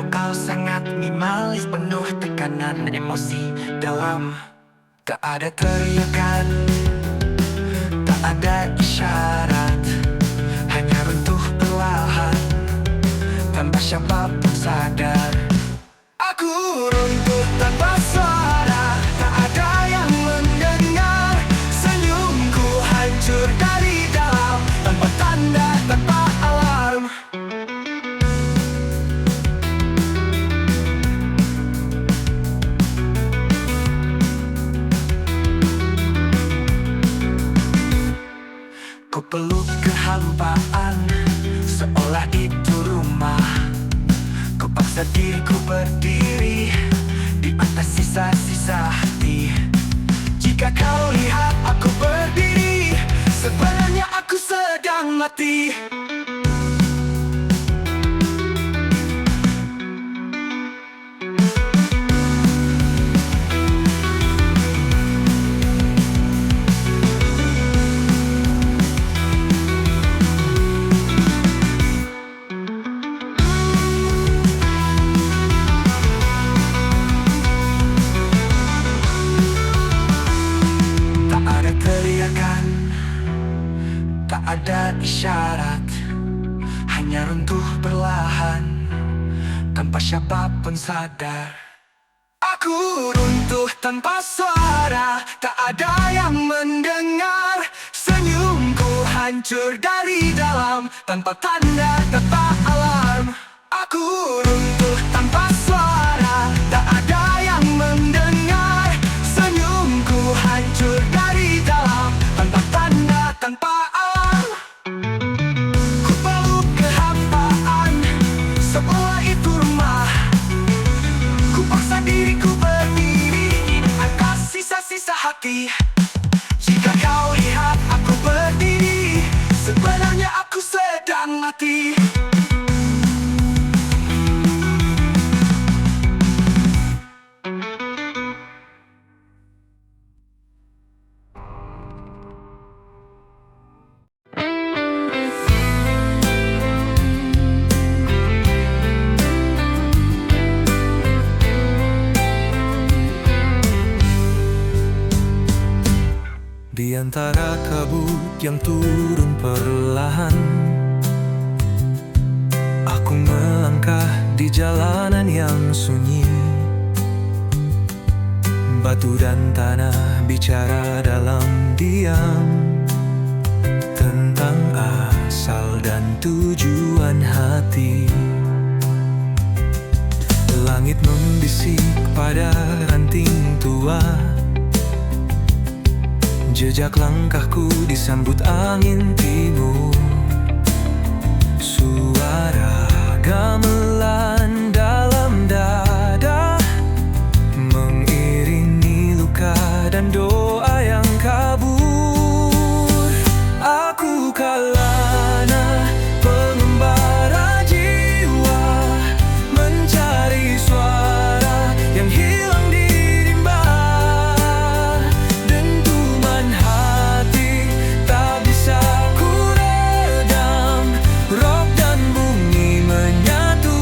Kau sangat minimalis, penuh tekanan dan emosi dalam. Tak ada teriakan, tak ada isyarat, hanya runtuh perlahan tanpa siapapun sadar. Aku runtuh tanpa suara, tak ada yang mendengar. Senyumku hancur dari dalam, tanpa tanda, tanpa alarm. Ku peluk kehampaan, seolah itu rumah. Ku paksa diriku berdiri di atas sisa-sisa hati. Jika kau lihat aku berdiri, sebenarnya aku sedang mati. Tak ada isyarat, hanya runtuh perlahan tanpa siapapun sadar. Aku runtuh tanpa suara, tak ada yang mendengar. Senyumku hancur dari dalam, tanpa tanda, tanpa alarm. Aku runtuh tanpa suara, tak ada yang mendengar. Senyumku hancur dari dalam, tanpa tanda, tanpa alarm. Ku peluk kehampaan, seolah itu rumah. Ku paksa diriku berdiri di atas sisa-sisa hati. Jika kau lihat aku berdiri, sebenarnya aku sedang mati. Di antara kabut yang turun perlahan, aku melangkah di jalanan yang sunyi. Batu dan tanah bicara dalam diam tentang asal dan tujuan hati. Langit membisik pada ranting tua, jejak langkahku disambut angin timur. Suara gamelan dalam dada mengiringi luka dan doa yang kabur. Aku kalana pengembara jiwa, mencari suara yang hilang di rimba. Dentuman hati tak bisa ku redam, rock dan bunyi menyatu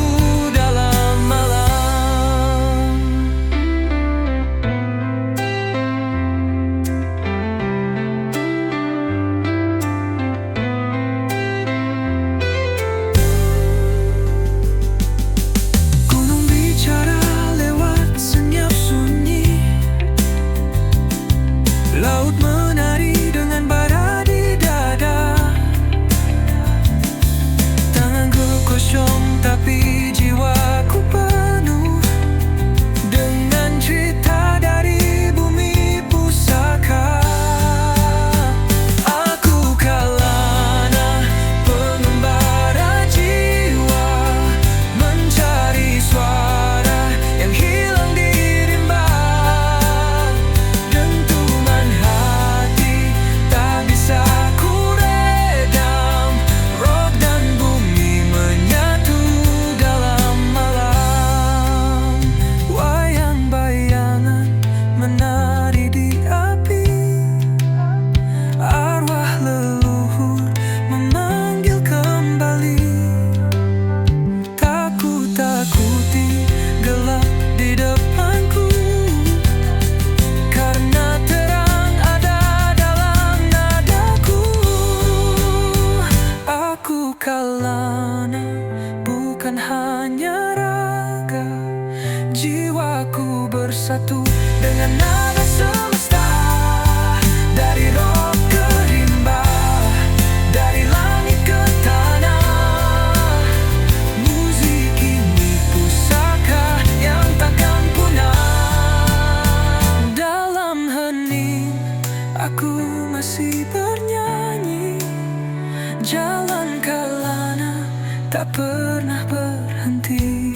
jalan kelana tak pernah berhenti.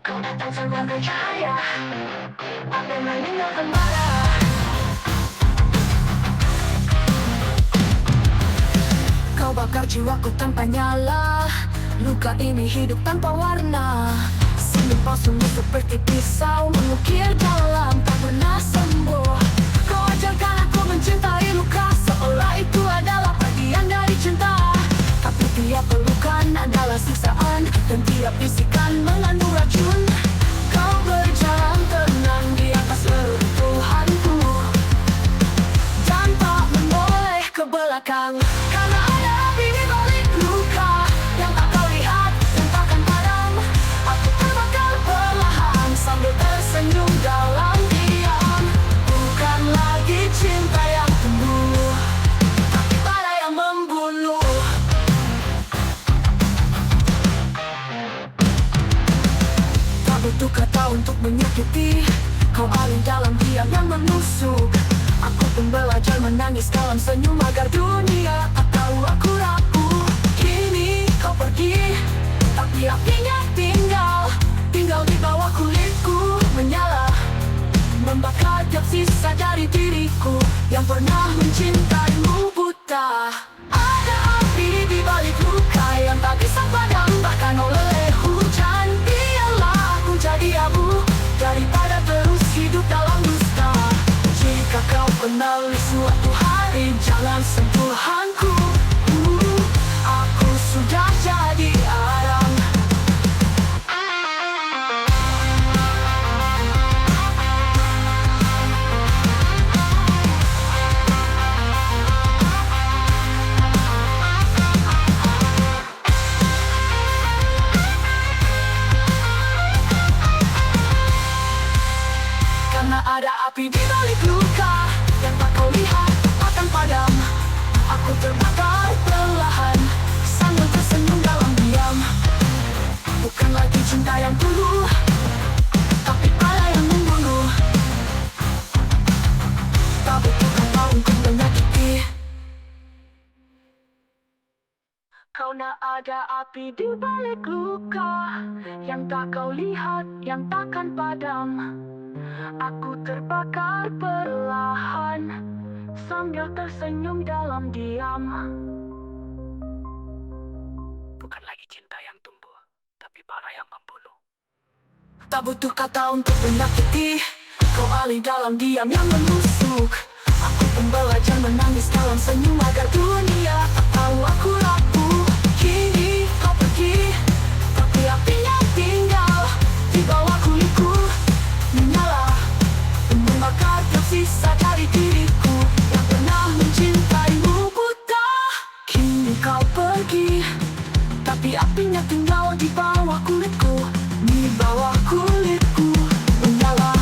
Kau datang sebagai cahaya, api meninggalkan bara. Kau bakar jiwaku tanpa nyala, luka ini hidup tanpa warna. Senyum palsumu seperti pisau mengukir dalam tak pernah sembuh. Kau ajarkan aku mencintai luka, seolah itu adalah bagian dari cinta. Tapi tiap pelukan adalah siksaan, dan tiap bisikan mengandung racun. Kau berjalan tenang di atas reruntuhanku, tanpa menoleh ke belakang. Karena ada api di balik luka yang tak kau lihat dan takkan padam. Aku terbakar perlahan sambil tersenyum dalam diam. Bukan lagi cinta yang tumbuh, tapi bara yang membunuh. Tak butuh kata untuk menyakiti, kau alih dalam diam yang menusuk. Aku pun belajar menangis dalam senyum agar dunia tak tahu aku rapuh. Kini kau pergi, tapi apinya tinggal di bawah kulitku, menyala, membakar tiap sisa dari diriku yang pernah mencintaimu buta. Ada api di balik luka yang tak bisa padam bahkan oleh hujan. Biarlah aku jadi abu daripada terus hidup dalam dusta. Jika kau kenali suatu hari jalan sentuhanku, aku sudah jadi arang. Karena ada api di balik luka yang tak kau lihat akan padam. Aku terbakar perlahan sambil tersenyum dalam diam. Bukan lagi cinta yang tulus, tapi bara yang membunuh. Tak butuh kata untuk menyakiti, karena ada api di balik luka yang tak kau lihat, yang takkan padam. Aku terbakar perlahan sambil tersenyum dalam diam. Bukan lagi cinta yang tumbuh, tapi bara yang membunuh. Tak butuh kata untuk menyakiti, kau alih dalam diam yang menusuk. Aku pun belajar menangis dalam senyum agar dunia tak tahu aku rapuh. Kini kau pergi, tapi apinya tinggal di bawah kulitku, menyala, membakar tiap sisa dari diriku yang pernah mencintaimu buta. Kini kau pergi, tapi apinya tinggal di bawah kulitku, di bawah kulitku, menyala,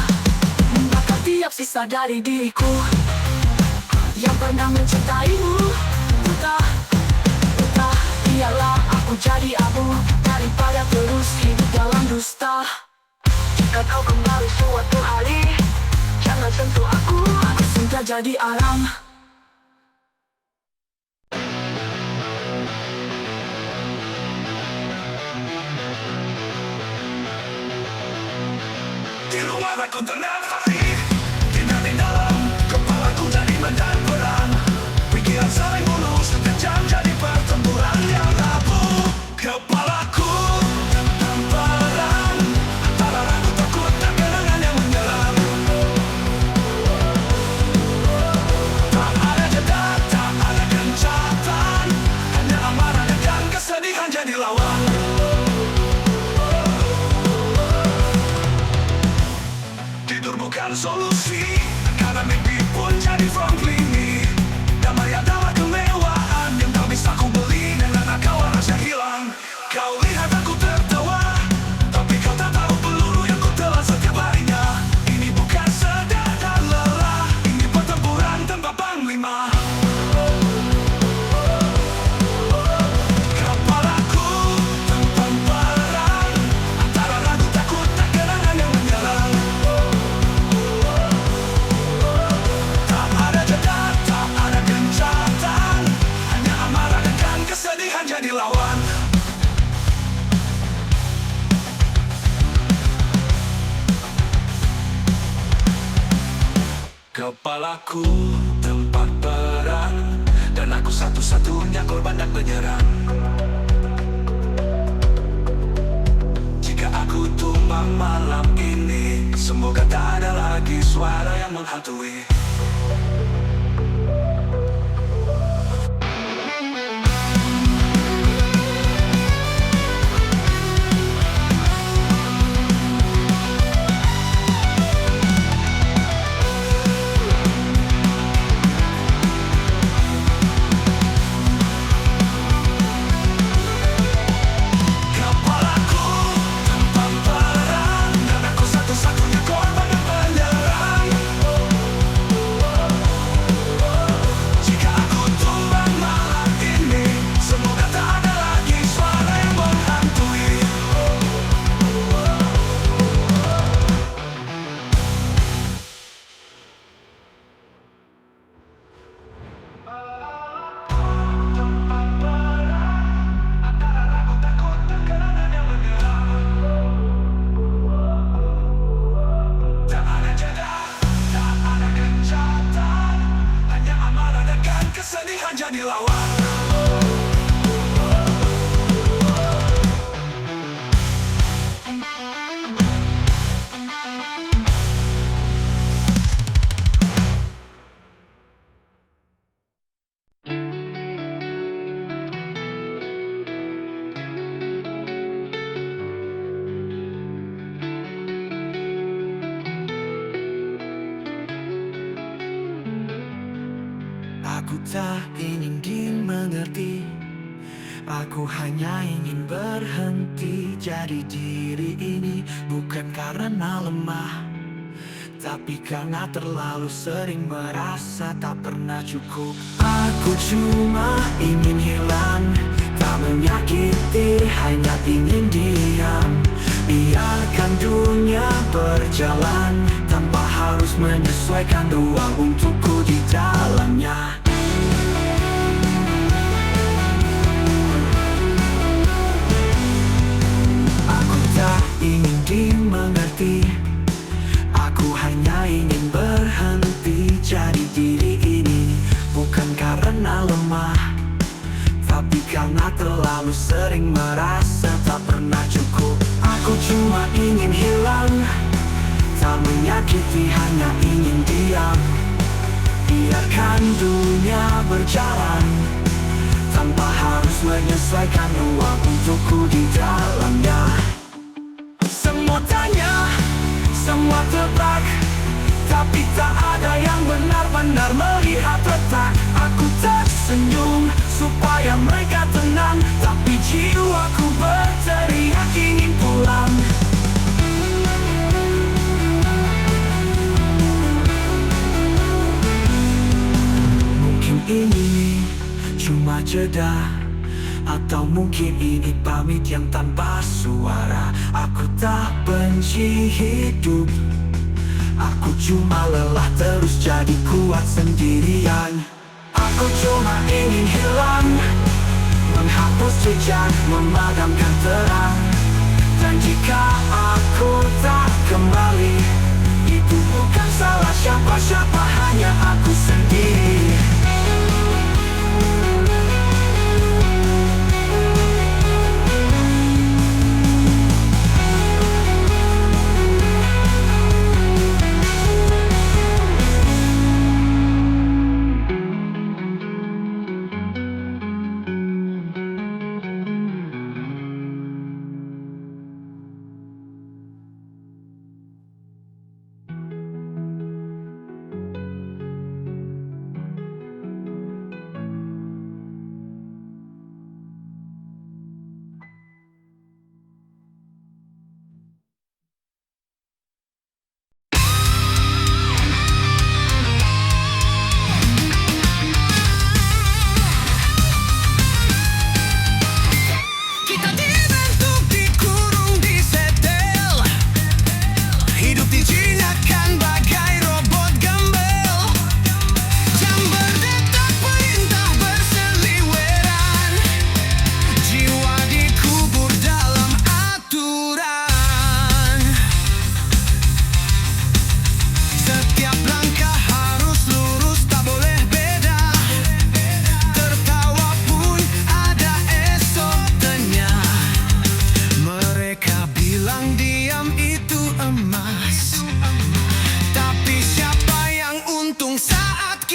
membakar tiap sisa dari diriku yang pernah mencintaimu buta. Biarlah aku jadi abu daripada terus hidup dalam dusta. Jika kau kembali suatu hari, jangan sentuh aku sudah jadi arang. Di luar aku ternafasi, tidak di dalam kepalaku jadi medan perang. Pikiran saling bunuh, sekejap jadi pertempuran yang rapuh. Kepalaku terperang antara ragu takut dan kenangan yang menyelam. Tak ada jeda, tak ada gencatan, hanya amarah dan kesedihan jadi lawan. Tidur bukan Kepalaku tempat perang, dan aku satu-satunya korban dan penyerang. Jika aku tumbang malam ini, semoga tak ada lagi suara yang menghantui. Kepalaku tempat perang, dan aku satu-satunya korban dan penyerang. Jika aku tumbang malam ini, semoga tak ada lagi suara yang menghantui. Antara ragu takut dan kenangan yang menyerang. Tak ada jeda, tak ada gencatan, hanya amarah dan kesedihan jadi lawan. Aku tak ingin dimengerti, aku hanya ingin berhenti jadi diri ini. Bukan karena lemah, tapi karena terlalu sering merasa tak pernah cukup. Aku cuma ingin hilang, tak menyakiti, hanya ingin diam. Biarkan dunia berjalan tanpa harus menyesuaikan ruang untukku di dalamnya. Aku tak ingin dimengerti, aku hanya ingin berhenti jadi diri ini. Bukan karena lemah, tapi karena terlalu sering merasa tak pernah cukup. Aku cuma ingin hilang, tak menyakiti, hanya ingin diam. Biarkan dunia berjalan tanpa harus menyesuaikan ruang untukku di dalamnya. Semua tanya, semua tebak, tapi tak ada yang benar-benar melihat retak. Aku tersenyum supaya mereka tenang, tapi jiwaku berteriak ingin pulang. Mungkin ini cuma jeda, atau mungkin ini pamit yang tanpa suara. Aku tak benci hidup, aku cuma lelah terus jadi kuat sendirian. Aku cuma ingin hilang, menghapus jejak, memadamkan terang. Dan jika aku tak kembali, itu bukan salah siapa-siapa, hanya aku sendiri.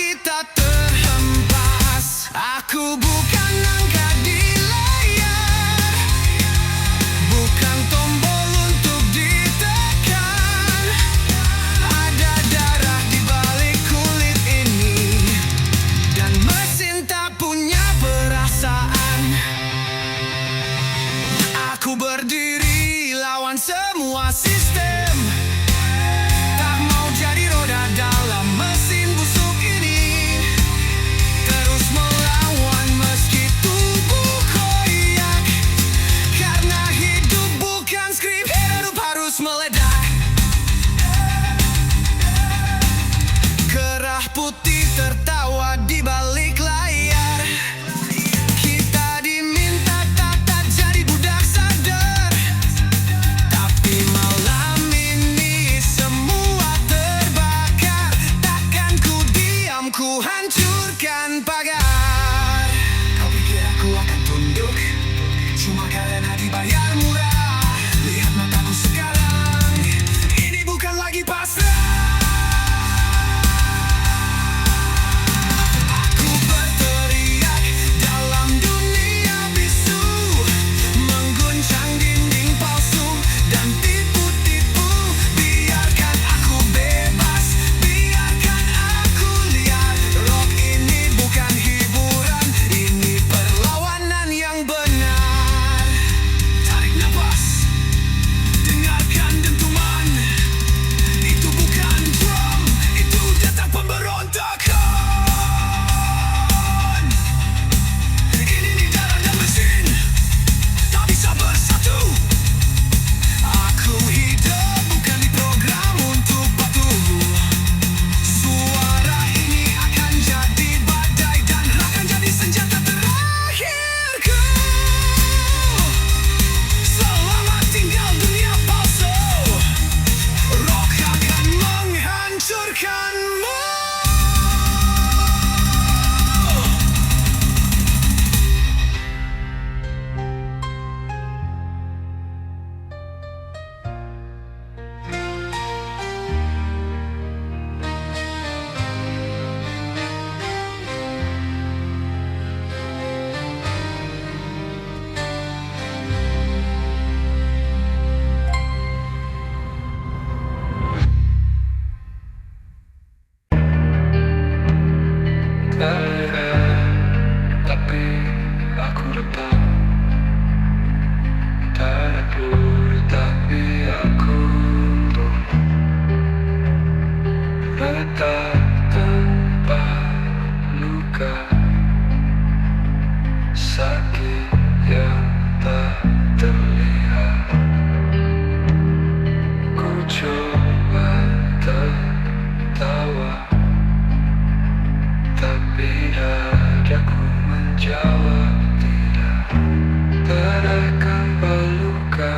kita terhempas. Aku bukan angka di layar, bukan tombol untuk ditekan. Ada darah di balik kulit ini, dan mesin tak punya perasaan. Aku berdiri lawan semua sistem, tak mau jadi roda dalam mesin busuk ini. Terus melawan meski tubuh koyak, karena hidup bukan skrip, hidup harus meledak. Kerah putih tertawa di balik layar. Kita diminta tak jadi budak sadar, tapi malam ini semua terbakar. Takkan ku diam, ku hancurkan pagar. Kau pikir aku akan tunduk cuma karena dibayar murah? Lihat mataku sekarang, ini bukan lagi pasrah. Aku berteriak dalam dunia bisu, mengguncang dinding palsu dan tipu-tipu. Biarkan aku bebas, biarkan aku liar. Rock ini bukan hiburan, ini perlawanan yang benar. Tarik nafas, dengarkan dentuman. Itu bukan drum, itu detak pemberontakan. Ini di darah dan mesin, tak bisa bersatu. Aku hidup bukan diprogram untuk patuh. Suara ini akan jadi badai dan akan jadi senjata terakhirku. Selamat tinggal dunia palsu, rock akan menghancurkanmu. Tapi aku tetap takut, tapi aku untung tetap tanpa luka, sakit yang tak terlihat. Ku coba tertawa, tapi dadaku menjawab tidak. Terkambal luka,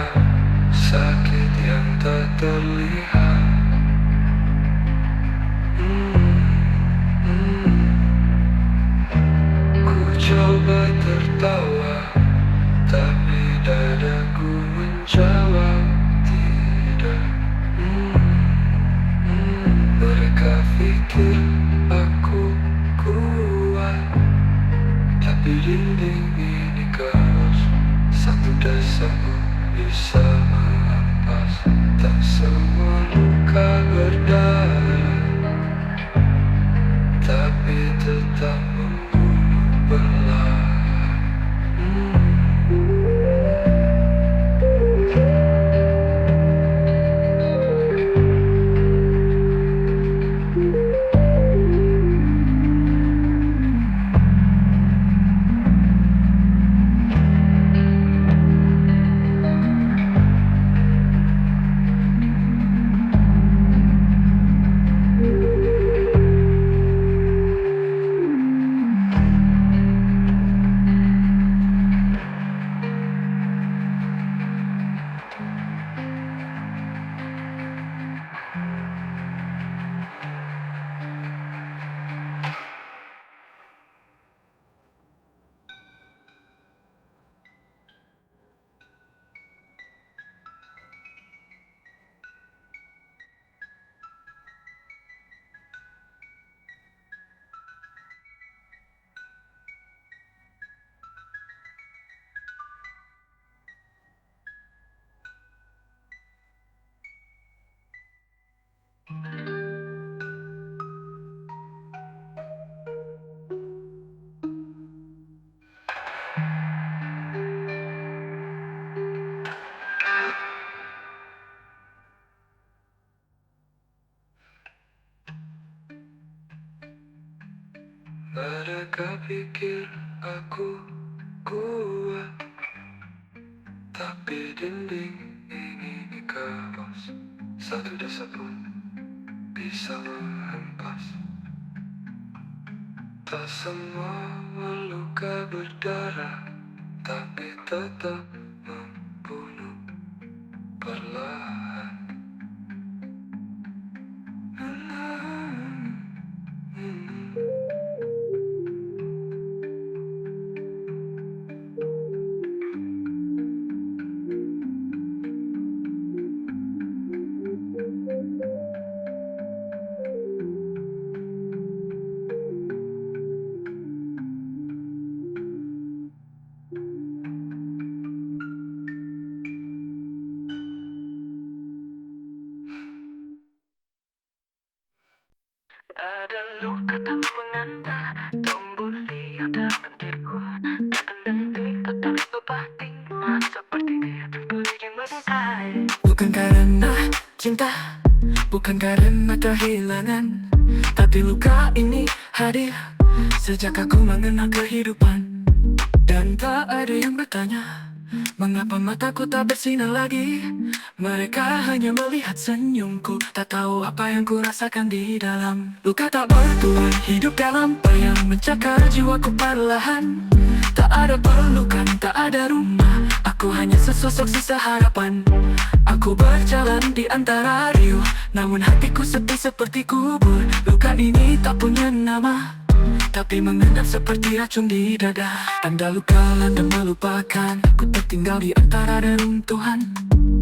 sakit yang tak terlihat. Ku coba tertawa, tapi dadaku menjawab tidak. Mereka pikir aku kuat, tapi dinding ini keras. Satu dasarku bisa mengampas. Tak semua luka berdarah, tapi tetap membunuh perlahan. Mereka pikir aku kuat, tapi dinding ini keras. Satu desa pun bisa menghempas. Tak semua luka berdarah, tapi tetap membunuh perlahan. Ada luka tak penanda, tombol liat dalam diriku. Terpendam tetap berbating, seperti dia terpelihing mentai. Bukan karena cinta, bukan karena kehilangan, tapi luka ini hadir sejak aku mengenal kehidupan. Dan tak ada yang bertanya, mengapa mataku tak bersinar lagi. Mereka hanya melihat senyumku, tak tahu apa yang ku rasakan di dalam. Luka tak bertuan, hidup dalam bayang, mencakar jiwaku perlahan. Tak ada pelukan, tak ada rumah, aku hanya sesosok sisa harapan. Aku berjalan di antara riuh, namun hatiku sepi seperti kubur. Luka ini tak punya nama, tapi mengendap seperti racun di dada. Tanda luka landa melupakan, ku tertinggal di antara reruntuhan.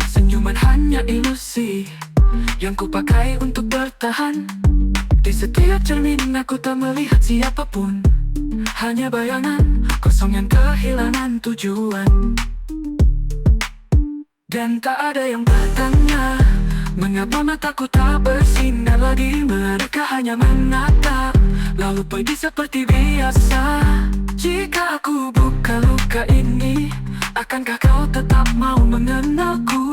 Senyuman hanya ilusi yang ku pakai untuk bertahan. Di setiap cermin aku tak melihat siapapun, hanya bayangan kosong yang kehilangan tujuan. Dan tak ada yang bertanya, mengapa mataku tak bersinar lagi. Mereka hanya menatap, lalu pergi seperti biasa. Jika aku buka luka ini, akankah kau tetap mau mengenalku?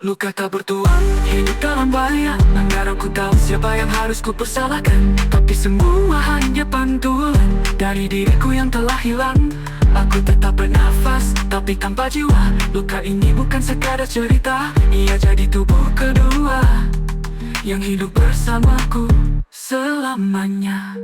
Luka tak bertuan, hidup dalam bayang. Anggaran ku tahu siapa yang harus ku persalahkan, tapi semua hanya pantulan dari diriku yang telah hilang. Aku tetap bernafas, tapi tanpa jiwa. Luka ini bukan sekadar cerita, ia jadi tubuh kedua yang hidup bersamaku selamanya.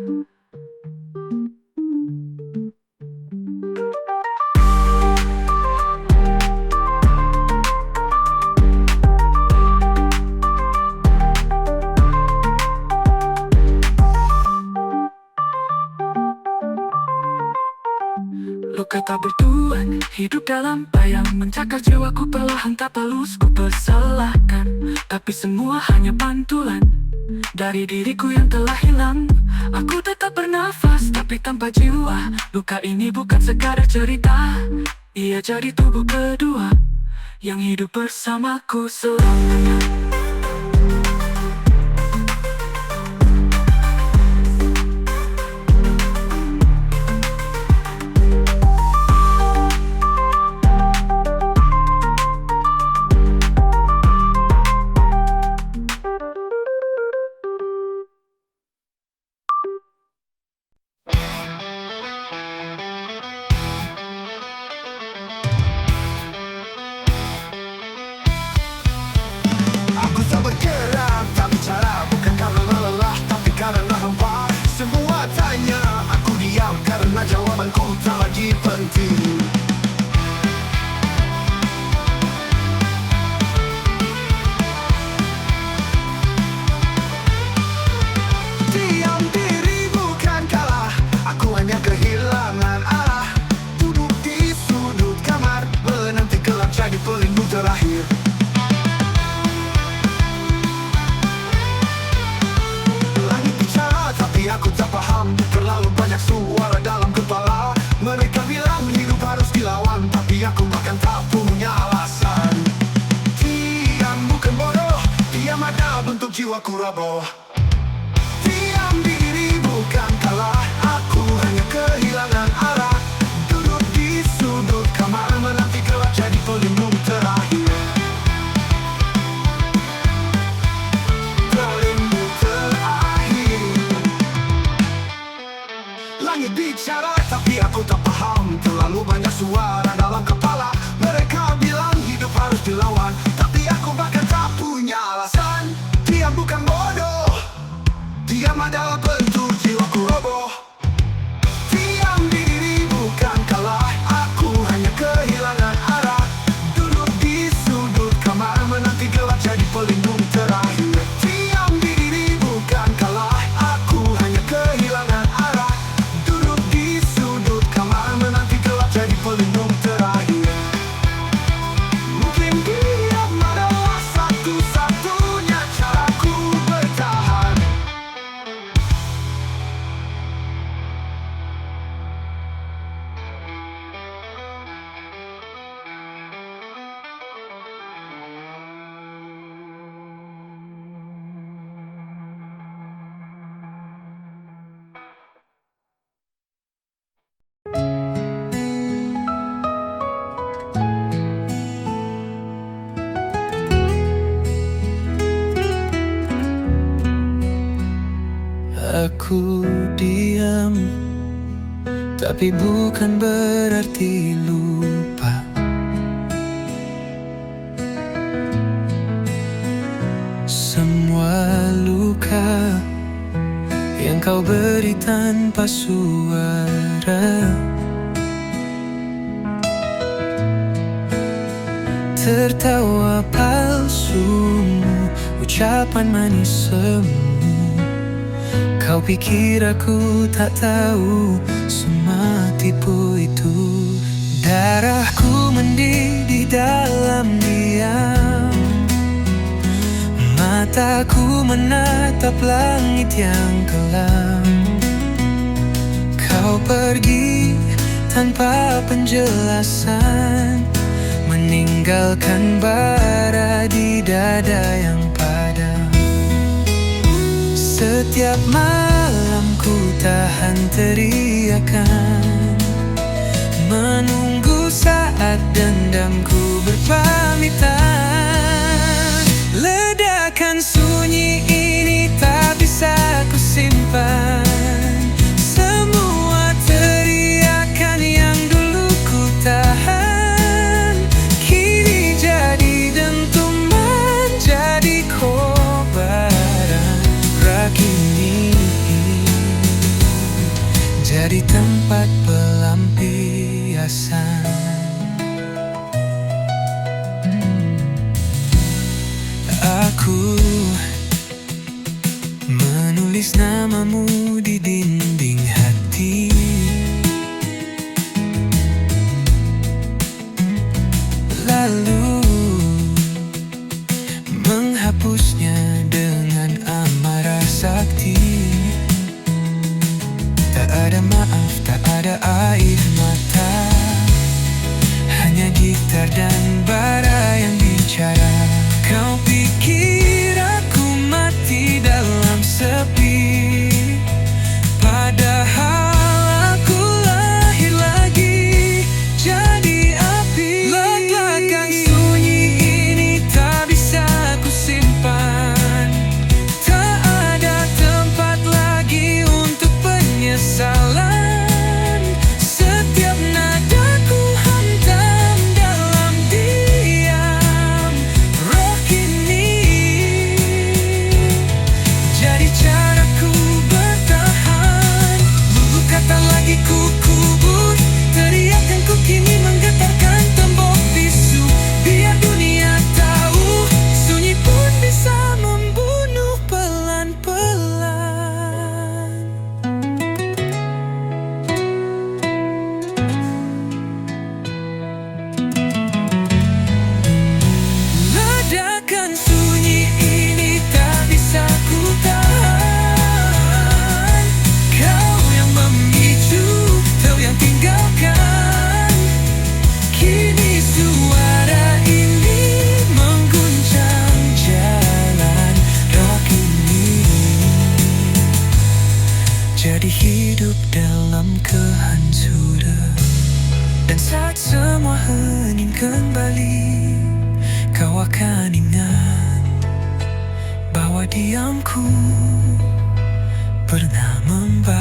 Luka tak bertuan, hidup dalam bayang, mencakar jiwaku perlahan tak halus ku persalahkan, tapi semua hanya pantulan dari diriku yang telah hilang. Aku tetap bernafas, tapi tanpa jiwa. Luka ini bukan sekadar cerita, ia jadi tubuh kedua yang hidup bersamaku selamanya. Aku tak bergerak, tak bicara, bukan karena lelah, tapi karena hampa. Semua tanya, aku diam karena jawabanku tak lagi penting. Diam diri bukan kalah, aku hanya kehilangan arah. Duduk di sudut kamar, menanti gelap jadi pelindung terakhir. Aku tak paham, terlalu banyak suara dalam kepala. Mereka bilang hidup harus dilawan, tapi aku bahkan tak punya alasan. Diam bukan bodoh, diam ada bentuk jiwaku roboh. Diam diri bukan kalah, aku hanya kehilangan arah. Duduk di sudut kamar, menanti gelap jadi pelindung terakhir. Pelindung terakhir. Langit bicara tapi aku tak paham. Terlalu banyak suara dalam kepala. Mereka bilang hidup harus dilawan, tapi aku bahkan tak punya alasan. Diam bukan bodoh, diam adalah bentuk jiwaku roboh. Diam diri bukan kalah, aku hanya kehilangan arah. Duduk di sudut kamar menanti gelap jadi pelindung terakhir. Diam diri bukan kalah, aku hanya kehilangan arah. Duduk di sudut kamar menanti gelap jadi pelindung terakhir. Mungkin diam adalah satu-satunya caraku bertahan. Aku diam, tapi bukan berarti lupa. Semua luka yang kau beri tanpa suara, tertawa palsumu, ucapan manis semu. Kau pikir aku tak tahu semua tipu itu. Darahku mendidih di dalam diam, mataku menatap langit yang kelam. Kau pergi tanpa penjelasan, meninggalkan bara di dada yang padam. Setiap malam ku tahan teriakan, menunggu saat dendamku berpamitan. Ledakan sunyi ini tak bisa ku simpan. Semua teriakan yang dulu ku tahan, kini jadi dentuman, jadi kobaran. Kini jadi tempat pelampiasan. Aku menulis namamu di dinding hati, lalu menghapusnya dengan amarah sakti. Tak ada maaf, tak ada air mata, hanya gitar dan bara yang bicara. Kau pikir aku mati dalam sepi, padahal aku lahir lagi jadi api. Ledakan sunyi ini tak bisa ku simpan. Tak ada tempat lagi untuk penyesalan. Setiap nadaku hantam dalam diam. Roh ini jadi caraku bertahan. Lulu kata lagi ku kubur, teriakanku kini menggetarkan tembok bisu. Biar dunia tahu, sunyi pun bisa membunuh pelan-pelan. Ledakan sunyi ini tak bisa ku tahan. Kau yang memicu, kau yang tinggalkan. Kini suara ini mengguncang jalan. Rock ini jadi hidup dalam kehancuran. Dan saat semua hening kembali, kau akan ingat bahwa diamku pernah membalas.